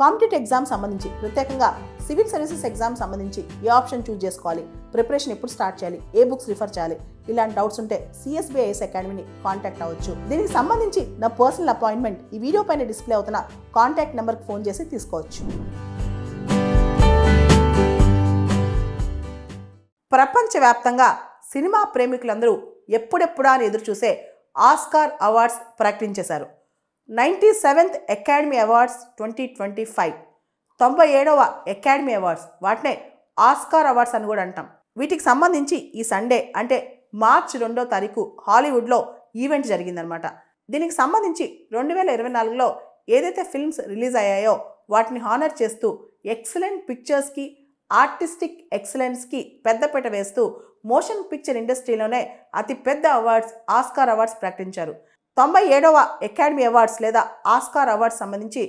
Competitive exam సంబంధించి ప్రత్యేకంగా civil services exam సంబంధించి ఏ ఆప్షన్ చూస్ చేసుకోవాలి, ప్రిపరేషన్ ఎప్పుడు స్టార్ట్ చేయాలి, ఏ బుక్స్ రిఫర్ చేయాలి, ఇలాంటి డౌట్స్ ఉంటే CSBIS అకాడమీని కాంటాక్ట్ అవ్వచ్చు. దీనికి సంబంధించి నా పర్సనల్ అపాయింట్మెంట్ ఈ వీడియో పైన డిస్ప్లే అవుతున్న కాంటాక్ట్ నెంబర్కి ఫోన్ చేసి తీసుకోవచ్చు. ప్రపంచవ్యాప్తంగా సినిమా ప్రేమికులందరూ ఎప్పుడెప్పుడా అని ఎదురు చూసే ఆస్కార్ అవార్డ్స్ ప్రకటించేశారు. 97th అకాడమీ అవార్డ్స్ 2025, 97వ అకాడమీ అవార్డ్స్, వాటినే ఆస్కార్ అవార్డ్స్ అని కూడా అంటాం. వీటికి సంబంధించి ఈ సండే అంటే మార్చి 2వ తారీఖు హాలీవుడ్లో ఈవెంట్ జరిగిందనమాట. దీనికి సంబంధించి 2024లో ఏదైతే ఫిల్మ్స్ రిలీజ్ అయ్యాయో వాటిని హానర్ చేస్తూ ఎక్సలెంట్ పిక్చర్స్కి, ఆర్టిస్టిక్ ఎక్సలెన్స్కి పెద్దపీట వేస్తూ మోషన్ పిక్చర్ ఇండస్ట్రీలోనే అతిపెద్ద అవార్డ్స్ ఆస్కార్ అవార్డ్స్ ప్రకటించారు. 97వ అకాడమీ అవార్డ్స్ లేదా ఆస్కార్ అవార్డ్స్ సంబంధించి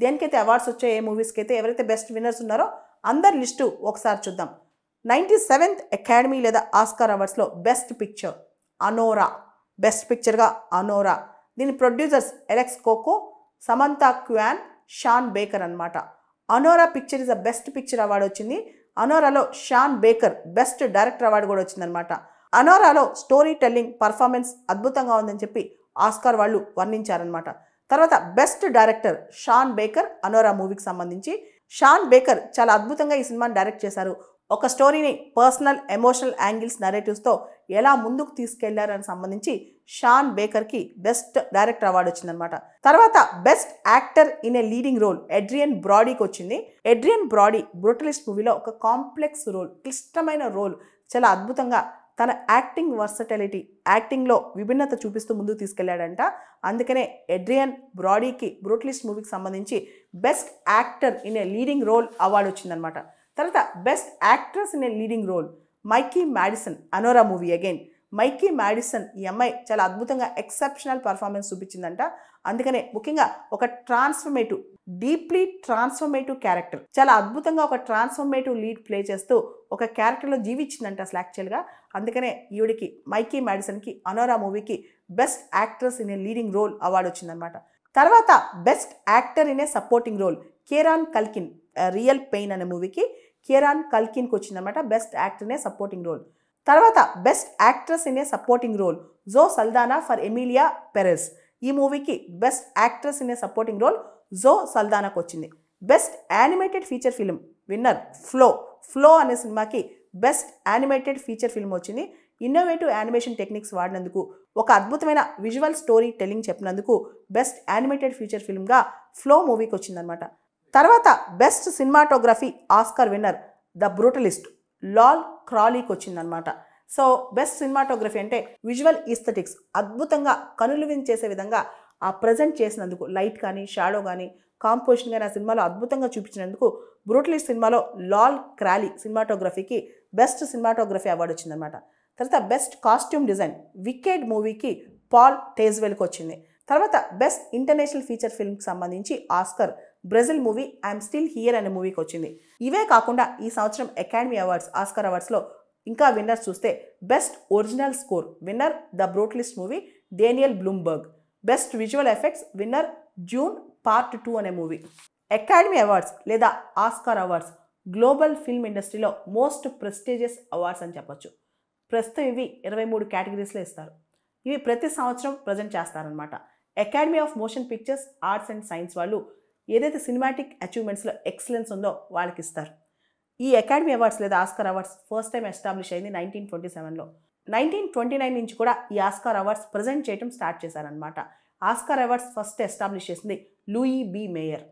దేనికైతే అవార్డ్స్ వచ్చాయో, ఏ మూవీస్కి అయితే ఎవరైతే బెస్ట్ విన్నర్స్ ఉన్నారో అందరి లిస్టు ఒకసారి చూద్దాం. 97th అకాడమీ లేదా ఆస్కార్ అవార్డ్స్లో బెస్ట్ పిక్చర్ అనోరా, బెస్ట్ పిక్చర్గా అనోరా. దీని producers Alex Coco, Samantha Quan, Sean Baker అనమాట. Anora picture is the best picture award వచ్చింది. అనోరాలో Sean Baker best director award కూడా వచ్చిందనమాట. అనోరాలో స్టోరీ టెల్లింగ్ పర్ఫార్మెన్స్ అద్భుతంగా ఉందని చెప్పి ఆస్కార్ వాళ్ళు వర్ణించారనమాట. తర్వాత best director Sean Baker Anora మూవీకి సంబంధించి. షాన్ బేకర్ చాలా అద్భుతంగా ఈ సినిమాని డైరెక్ట్ చేశారు. ఒక స్టోరీని పర్సనల్ ఎమోషనల్ యాంగిల్స్ నరేటివ్స్తో ఎలా ముందుకు తీసుకెళ్లారని సంబంధించి షాన్ బేకర్కి బెస్ట్ డైరెక్టర్ అవార్డు వచ్చిందనమాట. తర్వాత best actor in a leading role Adrien బ్రాడీకి వచ్చింది. ఎడ్రియన్ బ్రాడీ బ్రూటలిస్ట్ మూవీలో ఒక కాంప్లెక్స్ రోల్, క్లిష్టమైన రోల్ చాలా అద్భుతంగా తన యాక్టింగ్ వర్సటిలిటీ, యాక్టింగ్లో విభిన్నత చూపిస్తూ ముందుకు తీసుకెళ్లాడంట. అందుకనే ఎడ్రియన్ బ్రాడీకి బ్రూటలిస్ట్ మూవీకి సంబంధించి best actor in a leading role award వచ్చిందనమాట. తర్వాత best actress in a leading role Mikey Madison, Anora movie again. Mikey Madison ఈ అమ్మాయి చాలా అద్భుతంగా ఎక్సెప్షనల్ పర్ఫార్మెన్స్ చూపించిందంట. అందుకనే ముఖ్యంగా ఒక ట్రాన్స్ఫర్మేటివ్, డీప్లీ ట్రాన్స్ఫర్మేటివ్ క్యారెక్టర్, చాలా అద్భుతంగా ఒక ట్రాన్స్ఫర్మేటివ్ లీడ్ ప్లే చేస్తూ ఒక క్యారెక్టర్లో జీవించిందంట అసలు యాక్చువల్గా. అందుకనే ఈవిడికి మైకీ మ్యాడిసన్కి అనోరా మూవీకి best actress in a leading role award వచ్చిందనమాట. తర్వాత best actor in a supporting role Kieran Culkin, Real Pain అనే మూవీకి కీరాన్ కల్కిన్కి వచ్చిందనమాట best actor in a supporting role. తర్వాత best actress in a supporting role Zoe Saldana for Emilia Perez. ఈ మూవీకి best actress in a supporting role Zoe సల్దానాకు వచ్చింది. Best animated feature film winner Flow అనే సినిమాకి best animated feature film వచ్చింది. Innovative animation techniques వాడినందుకు, ఒక అద్భుతమైన విజువల్ స్టోరీ టెల్లింగ్ చెప్పినందుకు బెస్ట్ యానిమేటెడ్ ఫీచర్ ఫిల్మ్గా ఫ్లో మూవీకి వచ్చిందనమాట. తర్వాత best cinematography Oscar winner the Brutalist Lol క్రాలీకి వచ్చిందనమాట. సో బెస్ట్ సినిమాటోగ్రఫీ అంటే విజువల్ ఈస్థెటిక్స్, అద్భుతంగా కనులు వించేసే విధంగా ఆ ప్రజెంట్ చేసినందుకు, లైట్ కానీ షాడో కానీ కాంపోజిషన్ కానీ ఆ సినిమాలో అద్భుతంగా చూపించినందుకు బ్రూటలిస్ట్ సినిమాలో లాల్ క్రాలీ సినిమాటోగ్రఫీకి బెస్ట్ సినిమాటోగ్రఫీ అవార్డు వచ్చిందనమాట. తర్వాత బెస్ట్ కాస్ట్యూమ్ డిజైన్ వికెడ్ మూవీకి పాల్ టేజ్వెల్కి వచ్చింది. తర్వాత బెస్ట్ ఇంటర్నేషనల్ ఫీచర్ ఫిల్మ్కి సంబంధించి Oscar Brazil movie I'm still here అనే మూవీకి వచ్చింది. ఇవే కాకుండా ఈ సంవత్సరం అకాడమీ అవార్డ్స్ ఆస్కర్ అవార్డ్స్లో ఇంకా విన్నర్స్ చూస్తే best original score winner the brutalist movie Daniel Bloomberg. Best visual effects winner June part 2 అనే మూవీ. అకాడమీ అవార్డ్స్ లేదా ఆస్కార్ అవార్డ్స్ గ్లోబల్ ఫిల్మ్ ఇండస్ట్రీలో మోస్ట్ ప్రెస్టీజియస్ అవార్డ్స్ అని చెప్పొచ్చు. ప్రస్తుతం ఇవి 23 కేటగిరీస్లో ఇస్తారు. ఇవి ప్రతి సంవత్సరం ప్రజెంట్ చేస్తారనమాట. Academy of motion pictures, arts and science వాళ్ళు ఏదైతే సినిమాటిక్ అచీవ్మెంట్స్లో ఎక్సలెన్స్ ఉందో వాళ్ళకి ఇస్తారు. ఈ అకాడమీ అవార్డ్స్ లేదా Oscar awards first time establish అయింది 1927లో. 1929 నుంచి కూడా ఈ ఆస్కార్ అవార్డ్స్ ప్రజెంట్ చేయడం స్టార్ట్ చేశారనమాట. ఆస్కార్ అవార్డ్స్ ఫస్ట్ ఎస్టాబ్లిష్ చేసింది లూయి బి మేయర్.